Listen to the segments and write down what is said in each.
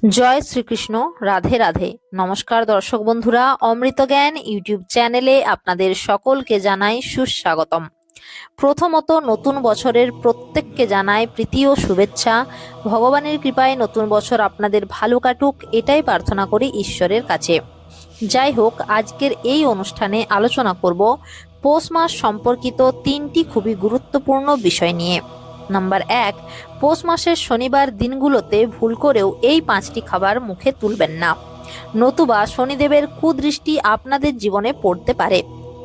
জয় শ্রীকৃষ্ণ। রাধে রাধে। নমস্কার দর্শক বন্ধুরা, অমৃত জ্ঞান ইউটিউব চ্যানেলে আপনাদের সকলকে জানাই সুস্বাগতম। প্রথমত নতুন বছরের প্রত্যেককে জানাই প্রীতি ও শুভেচ্ছা। ভগবানের কৃপায় নতুন বছর আপনাদের ভালো কাটুক, এটাই প্রার্থনা করি ঈশ্বরের কাছে। যাই হোক, আজকের এই অনুষ্ঠানে আলোচনা করব পৌষ মাস সম্পর্কিত তিনটি খুবই গুরুত্বপূর্ণ বিষয় নিয়ে। নাম্বার 1, পৌষ মাসের শনিবার দিনগুলোতে ভুল করেও এই 5টি খাবার মুখে তুলবেন না, নতুবা শনিদেবের কুদৃষ্টি আপনাদের জীবনে পড়তে পারে,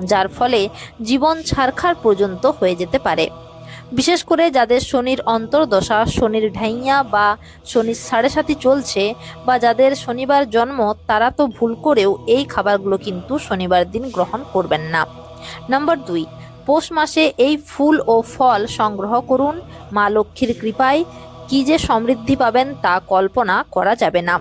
যার ফলে জীবন ছারখার পর্যন্ত হয়ে যেতে পারে। বিশেষ করে যাদের শনির অন্তর্দশা, শনির ঢাইয়া বা শনির 7.5 চলছে, বা যাদের শনিবার জন্ম, তারা তো ভুল করেও এই খাবারগুলো কিন্তু শনিবার দিন গ্রহণ করবেন না। নাম্বার 2, পৌষ মাসে এই ফুল ও ফল সংগ্রহ করুন। মা লক্ষ্মীর কৃপায় কি যে সমৃদ্ধি পাবেন তা কল্পনা করা যাবে না।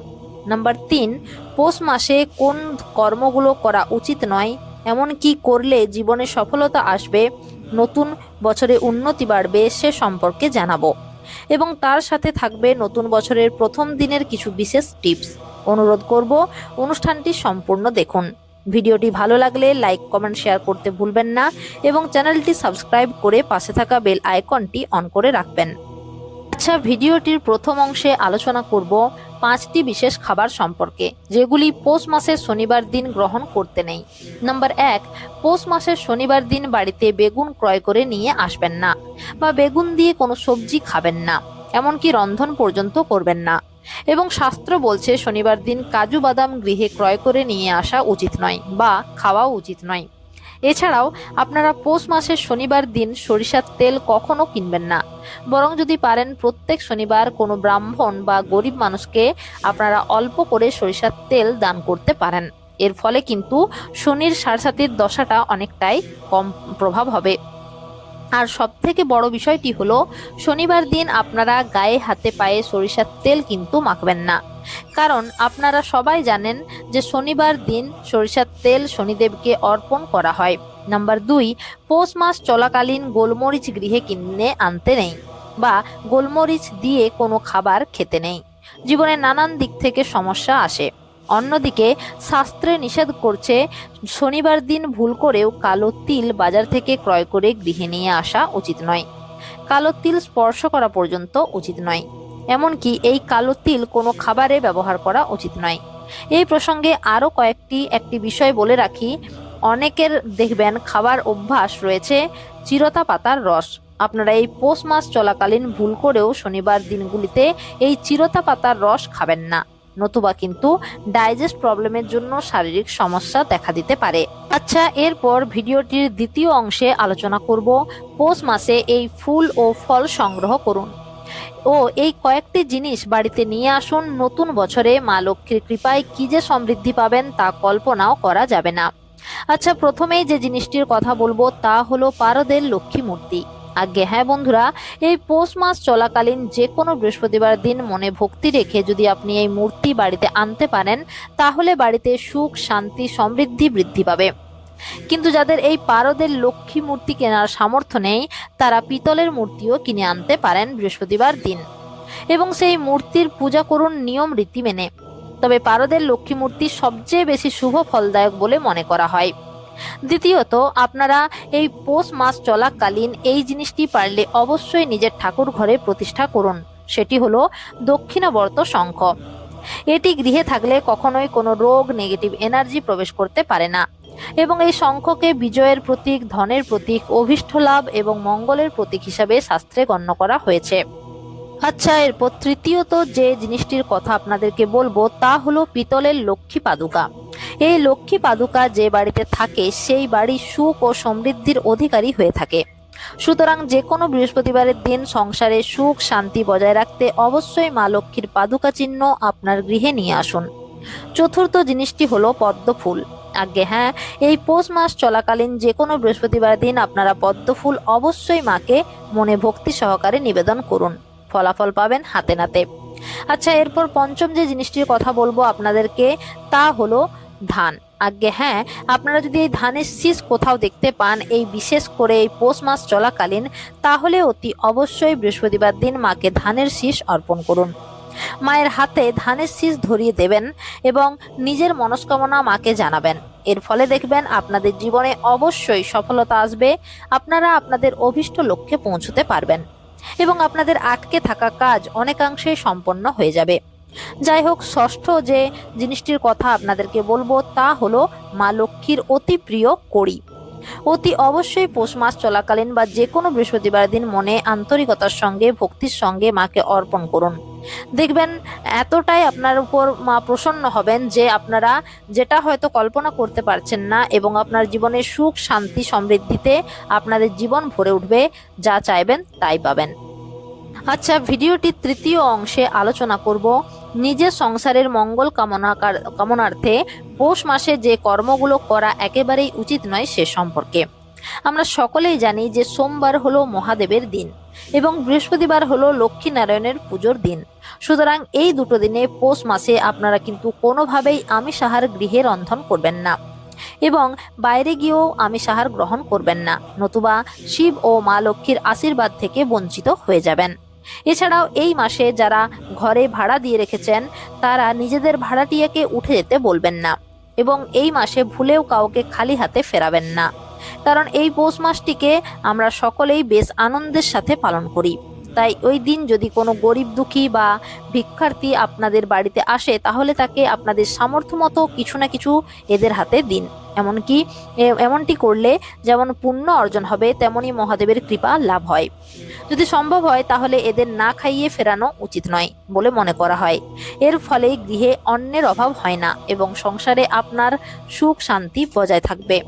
নাম্বার 3, পৌষ মাসে কোন কর্মগুলো করা উচিত নয়, এমন কি করলে জীবনে সফলতা আসবে, নতুন বছরে উন্নতি বাড়বে, সে সম্পর্কে জানাবো। এবং তার সাথে থাকবে নতুন বছরের প্রথম দিনের কিছু বিশেষ টিপস। অনুরোধ করব অনুষ্ঠানটি সম্পূর্ণ দেখুন। ভিডিওটি ভালো লাগলে লাইক, কমেন্ট, শেয়ার করতে ভুলবেন না এবং চ্যানেলটি সাবস্ক্রাইব করে পাশে থাকা বেল আইকনটি অন করে রাখবেন। আচ্ছা, ভিডিওটির প্রথম অংশে আলোচনা করব 5টি বিশেষ খাবার সম্পর্কে, যেগুলি পৌষ মাসের শনিবার দিন গ্রহণ করতে নেই। নাম্বার 1, পৌষ মাসের শনিবার দিন বাড়িতে বেগুন ক্রয় করে নিয়ে আসবেন না, বা বেগুন দিয়ে কোনো সবজি খাবেন না, এমনকি রন্ধন পর্যন্ত করবেন না। এবং শাস্ত্র বলছে শনিবার দিন কাজু বাদাম গৃহে ক্রয় করে নিয়ে আসা উচিত নয় বা খাওয়াও উচিত নয়। এছাড়াও আপনারা পৌষ মাসের শনিবার দিন সরিষার তেল কখনো কিনবেন না, বরং যদি পারেন প্রত্যেক শনিবার কোনো ব্রাহ্মণ বা গরিব মানুষকে আপনারা অল্প করে সরিষার তেল দান করতে পারেন। এর ফলে কিন্তু শনির 7.5 দশাটা অনেকটাই কম প্রভাব হবে। আর সবথেকে বড় বিষয়টি হলো, শনিবার দিন আপনারা গায়ে হাতে পায়ে সরিষার তেল কিন্তু মাখবেন না, কারণ আপনারা সবাই জানেন যে শনিবার দিন সরিষার তেল শনিদেবকে অর্পণ করা হয়। নাম্বার 2, পৌষ মাস চলাকালীন গোলমরিচ গৃহে কিনে আনতে নেই, বা গোলমরিচ দিয়ে কোনো খাবার খেতে নেই। জীবনে নানান দিক থেকে সমস্যা আসে। অন্যদিকে শাস্ত্রে নিষেধ করছে শনিবার দিন ভুল করেও কালো তিল বাজার থেকে ক্রয় করে গৃহে নিয়ে আসা উচিত নয়। কালো তিল স্পর্শ করা পর্যন্ত উচিত নয়, এমনকি এই কালো তিল কোনো খাবারে ব্যবহার করা উচিত নয়। এই প্রসঙ্গে আরও একটি বিষয় বলে রাখি, অনেকের দেখবেন খাবার অভ্যাস রয়েছে চিরতা পাতার রস। আপনারা এই পৌষ মাস চলাকালীন ভুল করেও শনিবার দিনগুলিতে এই চিরতা পাতার রস খাবেন না, নতুবা কিন্তু ডাইজেস্ট প্রবলেমের জন্য শারীরিক সমস্যা দেখা দিতে পারে। আচ্ছা, এরপর ভিডিওটির দ্বিতীয় অংশে আলোচনা করব পৌষ মাসে এই ফুল ও ফল সংগ্রহ করুন ও এই কয়েকটি জিনিস বাড়িতে নিয়ে আসুন। নতুন বছরে মা লক্ষ্মীর কৃপায় কি যে সমৃদ্ধি পাবেন তা কল্পনাও করা যাবে না। আচ্ছা, প্রথমেই যে জিনিসটির কথা বলবো তা হলো পারদের লক্ষ্মী মূর্তি। আজ্ঞে হ্যাঁ বন্ধুরা, এই পৌষ মাস চলাকালীন যে কোনো বৃহস্পতিবার দিন মনে ভক্তি রেখে যদি আপনি এই মূর্তি বাড়িতে আনতে পারেন, তাহলে বাড়িতে সুখ, শান্তি, সমৃদ্ধি বৃদ্ধি পাবে। কিন্তু যাদের এই পারদের লক্ষ্মী মূর্তি কেনার সামর্থ্য নেই, তারা পিতলের মূর্তিও কিনে আনতে পারেন বৃহস্পতিবার দিন এবং সেই মূর্তির পূজা করুন নিয়ম রীতি মেনে। তবে পারদের লক্ষ্মী মূর্তি সবচেয়ে বেশি শুভ ফলদায়ক বলে মনে করা হয়। দ্বিতীয়ত, আপনারা এই পৌষ মাস চলাকালীন এই জিনিসটি পারলে অবশ্যই নিজের ঠাকুর ঘরে প্রতিষ্ঠা করুন। সেটি হলো দক্ষিণাবর্ত শঙ্খ। এটি গৃহে থাকলে কখনোই কোনো রোগ, নেগেটিভ এনার্জি প্রবেশ করতে পারে না এবং এই শঙ্খকে বিজয়ের প্রতীক, ধনের প্রতীক, অভীষ্ট লাভ এবং মঙ্গলের প্রতীক হিসাবে শাস্ত্রে গণ্য করা হয়েছে। আচ্ছা, এরপর তৃতীয়ত যে জিনিসটির কথা আপনাদেরকে বলবো তা হলো পিতলের লক্ষ্মী পাদুকা। এই লক্ষ্মী পাদুকা যে বাড়িতে থাকে সেই বাড়ি সুখ ও সমৃদ্ধির অধিকারী হয়ে থাকে। সুতরাং যে কোনো বৃহস্পতিবারের দিন সংসারে সুখ, শান্তি বজায় রাখতে অবশ্যই মা লক্ষ্মীর পাদুকা চিহ্ন আপনার গৃহে নিয়ে আসুন। চতুর্থ জিনিসটি হলো পদ্ম ফুল। আজ্ঞে হ্যাঁ, এই পৌষ মাস চলাকালীন যে কোনো বৃহস্পতিবার দিন আপনারা পদ্ম ফুল অবশ্যই মাকে মনে ভক্তি সহকারে নিবেদন করুন, ফলাফল পাবেন হাতে নাতে। আচ্ছা, এরপর পঞ্চম যে জিনিসটির কথা বলবো আপনাদেরকে তা হলো ধান। আজ্ঞে হ্যাঁ, আপনারা যদি এই ধানের শীষ কোথাও দেখতে পান, এই বিশেষ করে এই পৌষ মাস চলাকালীন, তাহলে অতি অবশ্যই বৃহস্পতিবার দিন মাকে ধানের শীষ অর্পণ করুন। মায়ের হাতে ধানের শীষ ধরিয়ে দেবেন এবং নিজের মনস্কামনা মাকে জানাবেন। এর ফলে দেখবেন আপনাদের জীবনে অবশ্যই সফলতা আসবে, আপনারা আপনাদের অভীষ্ট লক্ষ্যে পৌঁছতে পারবেন এবং আপনাদের আটকে থাকা কাজ অনেকাংশেই সম্পন্ন হয়ে যাবে। যাই হোক, ষষ্ঠ যে জিনিসটির কথা আপনাদেরকে বলবো তা হলো মা লক্ষ্মীর অতি প্রিয় কড়ি। অতি অবশ্যই পৌষ মাস চলাকালীন বা যে কোনো বৃহস্পতিবার দিন মনে আন্তরিকতার সঙ্গে ভক্তির সঙ্গে মাকে অর্পণ করুন। দেখবেন এতটাই আপনার উপর মা প্রসন্ন হবেন যে আপনারা যেটা হয়তো কল্পনা করতে পারছেন না, এবং আপনার জীবনে সুখ শান্তি সমৃদ্ধিতে আপনাদের জীবন ভরে উঠবে, যা চাইবেন তাই পাবেন। আচ্ছা, ভিডিওটির তৃতীয় অংশে আলোচনা করব নিজের সংসারের মঙ্গল কামনার্থে পৌষ মাসে যে কর্মগুলো করা একেবারেই উচিত নয় সে সম্পর্কে। আমরা সকলেই জানি যে সোমবার হলো মহাদেবের দিন এবং বৃহস্পতিবার হলো লক্ষ্মী নারায়ণের পুজোর দিন। সুতরাং এই দুটো দিনে পৌষ মাসে আপনারা কিন্তু কোনোভাবেই আমিষ আহার গৃহে রন্ধন করবেন না এবং বাইরে গিয়েও আমিষ আহার গ্রহণ করবেন না, নতুবা শিব ও মা লক্ষ্মীর আশীর্বাদ থেকে বঞ্চিত হয়ে যাবেন। এছাড়াও এই মাসে যারা ঘরে ভাড়া দিয়ে রেখেছেন তারা নিজেদের ভাড়াটিয়াকে উঠে যেতে বলবেন না এবং এই মাসে ভুলেও কাউকে খালি হাতে ফেরাবেন না, কারণ এই পৌষ মাসটিকে আমরা সকলেই বেশ আনন্দের সাথে পালন করি। তাই ওই দিন যদি কোনো গরিব দুঃখী বা ভিক্ষার্থী আপনাদের বাড়িতে আসে তাহলে তাকে আপনাদের সামর্থ্য মতো কিছু না কিছু এদের হাতে দিন। এমনটি করলে যেমন পুণ্য অর্জন হবে তেমনি মহাদেবের কৃপা লাভ হয়। যদি সম্ভব হয় তাহলে এদের না খাইয়ে ফেরানো উচিত নয় বলে মনে করা হয়। এর ফলে গৃহে অন্নের অভাব হয় না এবং সংসারে আপনার সুখ শান্তি বজায় থাকবে।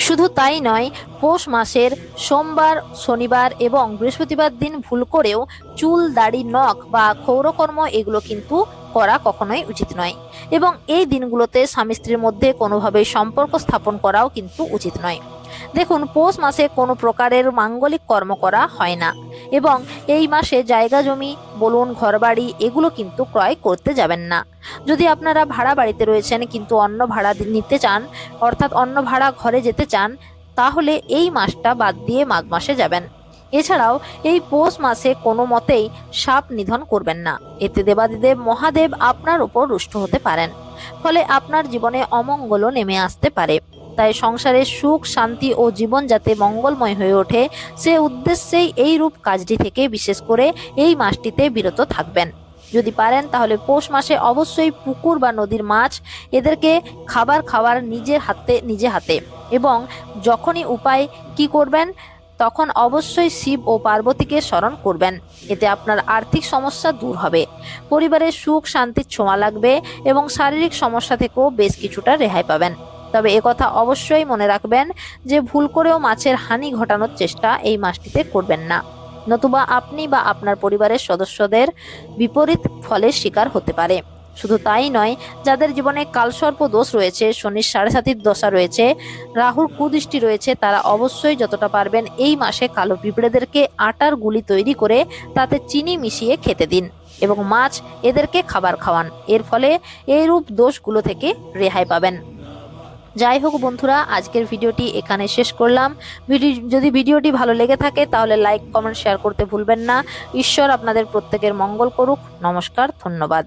শুধু তাই নয়, পৌষ মাসের সোমবার, শনিবার এবং বৃহস্পতিবার দিন ভুল করেও চুল, দাড়ি, নখ বা ক্ষৌরকর্ম এগুলো কিন্তু করা কখনোই উচিত নয় এবং এই দিনগুলোতে স্বামী স্ত্রীর মধ্যে কোনোভাবেই সম্পর্ক স্থাপন করাও কিন্তু উচিত নয়। দেখুন, পৌষ মাসে কোনো প্রকারের মাঙ্গলিক কর্ম করা হয় না এবং এই মাসে জায়গা জমি বলুন, ঘরবাড়ি এগুলো কিন্তু ক্রয় করতে যাবেন না। যদি আপনারা ভাড়া বাড়িতে রয়েছেন কিন্তু অন্য ভাড়া নিতে চান, অর্থাৎ অন্য ভাড়া ঘরে যেতে চান, তাহলে এই মাসটা বাদ দিয়ে মাঘ মাসে যাবেন। এছাড়াও এই পৌষ মাসে কোনো মতেই সাপ নিধন করবেন না, এতে দেবাদিদেব মহাদেব আপনার উপর রুষ্ট হতে পারেন, ফলে আপনার জীবনে অমঙ্গলও নেমে আসতে পারে। তাই সংসারের সুখ শান্তি ও জীবন যাতে মঙ্গলময় হয়ে ওঠে সে উদ্দেশ্যেই এই রূপ কাজটি থেকে বিশেষ করে এই মাসটিতে বিরত থাকবেন। যদি পারেন তাহলে পৌষ মাসে অবশ্যই পুকুর বা নদীর মাছ এদেরকে খাবার নিজে হাতে এবং যখনই উপায় কি করবেন তখন অবশ্যই শিব ও পার্বতীকে স্মরণ করবেন। এতে আপনার আর্থিক সমস্যা দূর হবে, পরিবারের সুখ শান্তির ছোঁয়া লাগবে এবং শারীরিক সমস্যা থেকেও বেশ কিছুটা রেহাই পাবেন। তবে একথা অবশ্যই মনে রাখবেন যে ভুল করেও মাছের হানি ঘটানোর চেষ্টা এই মাসটিতে করবেন না, নতুবা আপনি বা আপনার পরিবারের সদস্যদের বিপরীত ফলের শিকার হতে পারে। শুধু তাই নয়, যাদের জীবনে কালসর্প দোষ রয়েছে, শনির 7.5 দশা রয়েছে, রাহুর কুদৃষ্টি রয়েছে, তারা অবশ্যই যতটা পারবেন এই মাসে কালো পিঁপড়েদেরকে আটার গুলি তৈরি করে তাতে চিনি মিশিয়ে খেতে দিন এবং মাছ এদেরকে খাবার খাওয়ান। এর ফলে এইরূপ দোষগুলো থেকে রেহাই পাবেন। যাই হোক বন্ধুরা, আজকের ভিডিওটি এখানে শেষ করলাম। যদি ভিডিওটি ভালো লেগে থাকে তাহলে লাইক, কমেন্ট, শেয়ার করতে ভুলবেন না। ঈশ্বর আপনাদের প্রত্যেকের মঙ্গল করুক। নমস্কার, ধন্যবাদ।